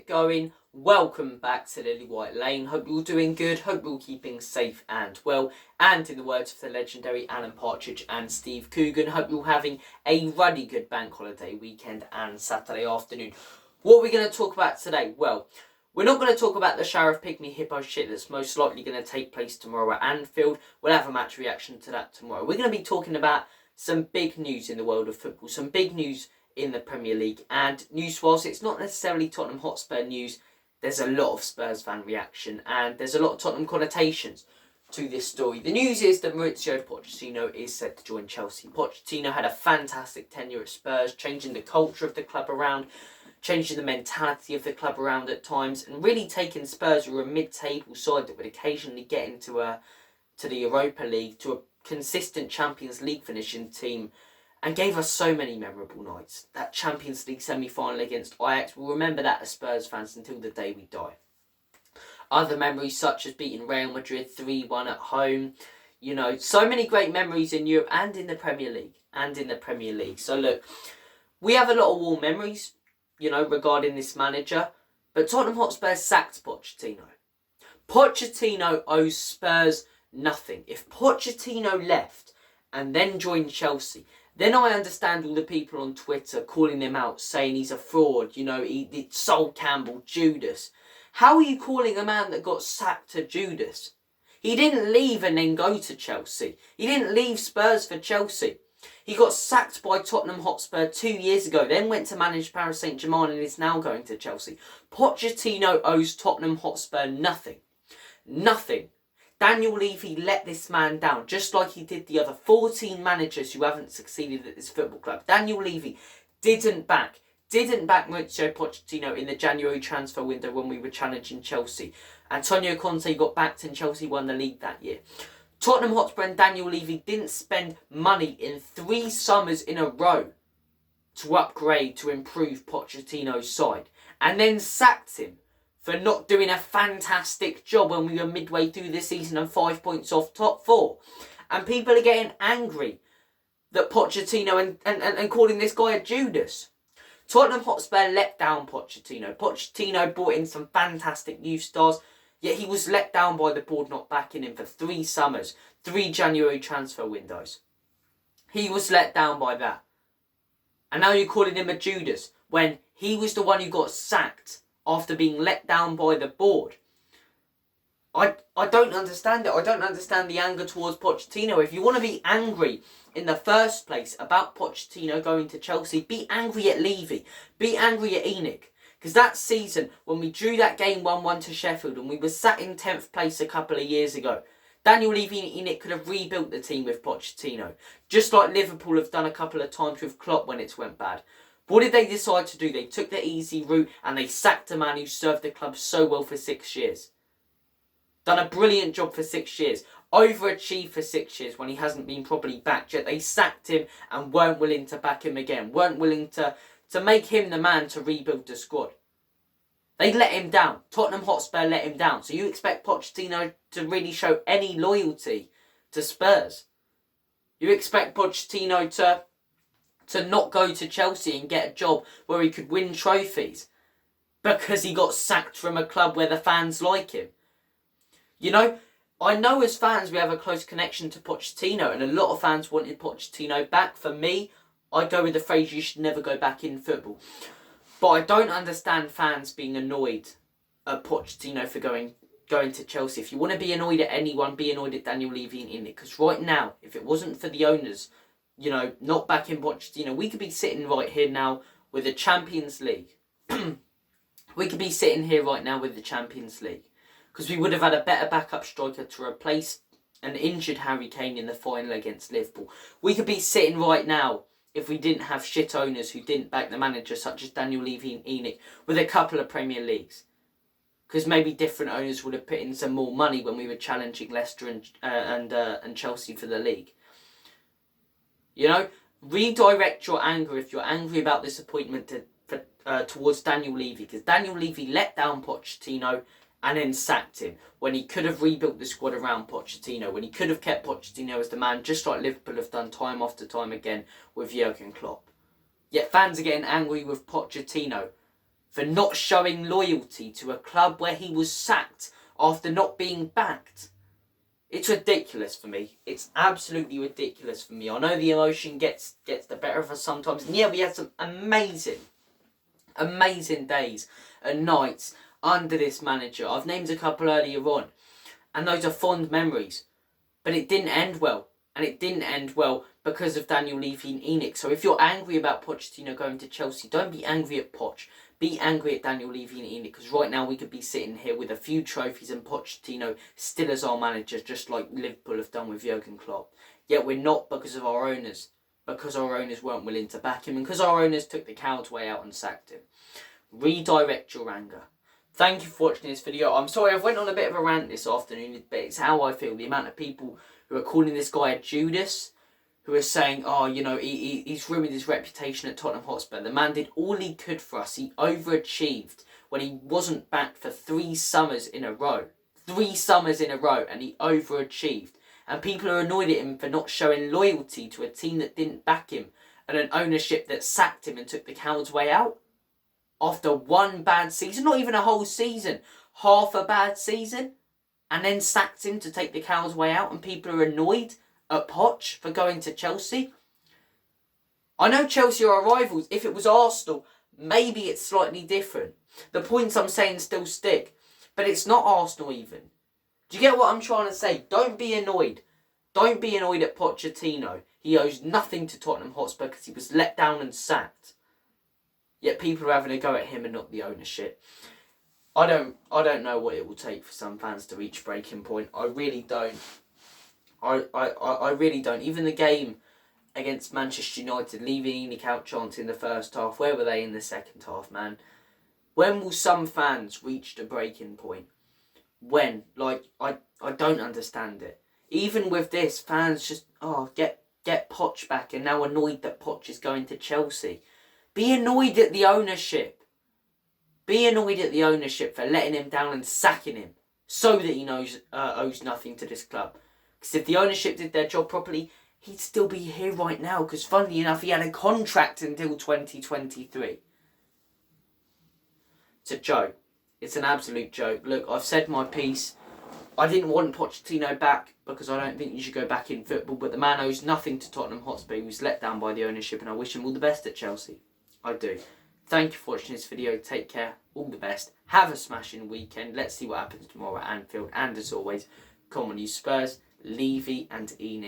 it going? Welcome back to Lily White Lane. Hope you're all doing good. Hope you're all keeping safe and well. And in the words of the legendary Alan Partridge and Steve Coogan, hope you're having a really good bank holiday weekend and Saturday afternoon. What are we going to talk about today? Well, we're not going to talk about the Sheriff Pygmy Hippo shit that's most likely going to take place tomorrow at Anfield. We'll have a match reaction to that tomorrow. We're going to be talking about some big news in the world of football, some big news in the Premier League, and news, whilst it's not necessarily Tottenham Hotspur news, there's a lot of Spurs fan reaction and there's a lot of Tottenham connotations to this story. The news is that Mauricio Pochettino is set to join Chelsea. Pochettino had a fantastic tenure at Spurs, changing the culture of the club around, changing the mentality of the club around at times, and really taking Spurs, who were a mid-table side that would occasionally get into to the Europa League, to a consistent Champions League finishing team, and gave us so many memorable nights. That Champions League semi-final against Ajax, we'll remember that as Spurs fans until the day we die. Other memories such as beating Real Madrid 3-1 at home. You know, so many great memories in Europe and in the Premier League. So look, we have a lot of warm memories, you know, regarding this manager. But Tottenham Hotspur sacked Pochettino. Pochettino owes Spurs nothing. If Pochettino left and then joined Chelsea, then I understand all the people on Twitter calling him out, saying he's a fraud, you know, he Sol Campbell, Judas. How are you calling a man that got sacked to Judas? He didn't leave and then go to Chelsea. He didn't leave Spurs for Chelsea. He got sacked by Tottenham Hotspur 2 years ago, then went to manage Paris Saint-Germain and is now going to Chelsea. Pochettino owes Tottenham Hotspur nothing. Nothing. Daniel Levy let this man down, just like he did the other 14 managers who haven't succeeded at this football club. Daniel Levy didn't back Mauricio Pochettino in the January transfer window when we were challenging Chelsea. Antonio Conte got backed and Chelsea won the league that year. Tottenham Hotspur and Daniel Levy didn't spend money in 3 summers in a row to upgrade, to improve Pochettino's side, and then sacked him for not doing a fantastic job when we were midway through the season and 5 points off top 4. And people are getting angry that Pochettino and calling this guy a Judas. Tottenham Hotspur let down Pochettino. Pochettino brought in some fantastic youth stars, yet he was let down by the board not backing him for 3 summers, 3 January transfer windows. He was let down by that. And now you're calling him a Judas when he was the one who got sacked after being let down by the board. I don't understand it. I don't understand the anger towards Pochettino. If you want to be angry in the first place about Pochettino going to Chelsea, be angry at Levy. Be angry at Enic. Because that season, when we drew that game 1-1 to Sheffield and we were sat in 10th place a couple of years ago, Daniel Levy and Enic could have rebuilt the team with Pochettino. Just like Liverpool have done a couple of times with Klopp when it's went bad. What did they decide to do? They took the easy route and they sacked a man who served the club so well for 6 years. Done a brilliant job for 6 years. Overachieved for 6 years when he hasn't been properly backed yet. They sacked him and weren't willing to back him again. Weren't willing to make him the man to rebuild the squad. They let him down. Tottenham Hotspur let him down. So you expect Pochettino to really show any loyalty to Spurs? You expect Pochettino to not go to Chelsea and get a job where he could win trophies because he got sacked from a club where the fans like him? You know, I know as fans we have a close connection to Pochettino and a lot of fans wanted Pochettino back. For me, I go with the phrase you should never go back in football. But I don't understand fans being annoyed at Pochettino for going to Chelsea. If you want to be annoyed at anyone, be annoyed at Daniel Levy and Enic. Because right now, if it wasn't for the owners, you know, not back in Pochettino, we could be sitting right here now with the Champions League. We could be sitting here right now with the Champions League. Because we would have had a better backup striker to replace an injured Harry Kane in the final against Liverpool. We could be sitting right now if we didn't have shit owners who didn't back the manager, such as Daniel Levy and Enic, with a couple of Premier Leagues. Because maybe different owners would have put in some more money when we were challenging Leicester and Chelsea for the league. You know, redirect your anger if you're angry about this appointment towards Daniel Levy, because Daniel Levy let down Pochettino and then sacked him when he could have rebuilt the squad around Pochettino, when he could have kept Pochettino as the man, just like Liverpool have done time after time again with Jurgen Klopp. Yet fans are getting angry with Pochettino for not showing loyalty to a club where he was sacked after not being backed. It's ridiculous for me. It's absolutely ridiculous for me. I know the emotion gets the better of us sometimes. And yeah, we had some amazing days and nights under this manager. I've named a couple earlier on, and those are fond memories. But it didn't end well. And it didn't end well because of Daniel Levy and Enic. So if you're angry about Pochettino going to Chelsea, don't be angry at Poch. Be angry at Daniel Levy and Enic, because right now we could be sitting here with a few trophies and Pochettino still as our manager, just like Liverpool have done with Jurgen Klopp. Yet we're not, because of our owners. Because our owners weren't willing to back him, and because our owners took the coward's way out and sacked him. Redirect your anger. Thank you for watching this video. I'm sorry I've went on a bit of a rant this afternoon, but it's how I feel. The amount of people who are calling this guy a Judas, who are saying, oh, you know, he's ruined his reputation at Tottenham Hotspur. The man did all he could for us. He overachieved when he wasn't backed for 3 summers in a row. 3 summers in a row, and he overachieved. And people are annoyed at him for not showing loyalty to a team that didn't back him and an ownership that sacked him and took the coward's way out. After 1 bad season, not even a whole season, half a bad season, and then sacked him to take the coward's way out, and people are annoyed at Poch for going to Chelsea. I know Chelsea are our rivals. If it was Arsenal, maybe it's slightly different. The points I'm saying still stick, but it's not Arsenal even. Do you get what I'm trying to say? Don't be annoyed. Don't be annoyed at Pochettino. He owes nothing to Tottenham Hotspur because he was let down and sacked. Yet people are having a go at him and not the ownership. I don't know what it will take for some fans to reach breaking point. I really don't. I really don't. Even the game against Manchester United, leaving Enic out chanting in the first half. Where were they in the second half, man? When will some fans reach the breaking point? When? Like, I don't understand it. Even with this, fans just, get Poch back, and now annoyed that Poch is going to Chelsea. Be annoyed at the ownership. Be annoyed at the ownership for letting him down and sacking him so that he owes nothing to this club. Because if the ownership did their job properly, he'd still be here right now. Because funnily enough, he had a contract until 2023. It's a joke. It's an absolute joke. Look, I've said my piece. I didn't want Pochettino back because I don't think you should go back in football. But the man owes nothing to Tottenham Hotspur. He was let down by the ownership, and I wish him all the best at Chelsea. I do. Thank you for watching this video. Take care. All the best. Have a smashing weekend. Let's see what happens tomorrow at Anfield. And as always, come on you Spurs, Levy and Enic.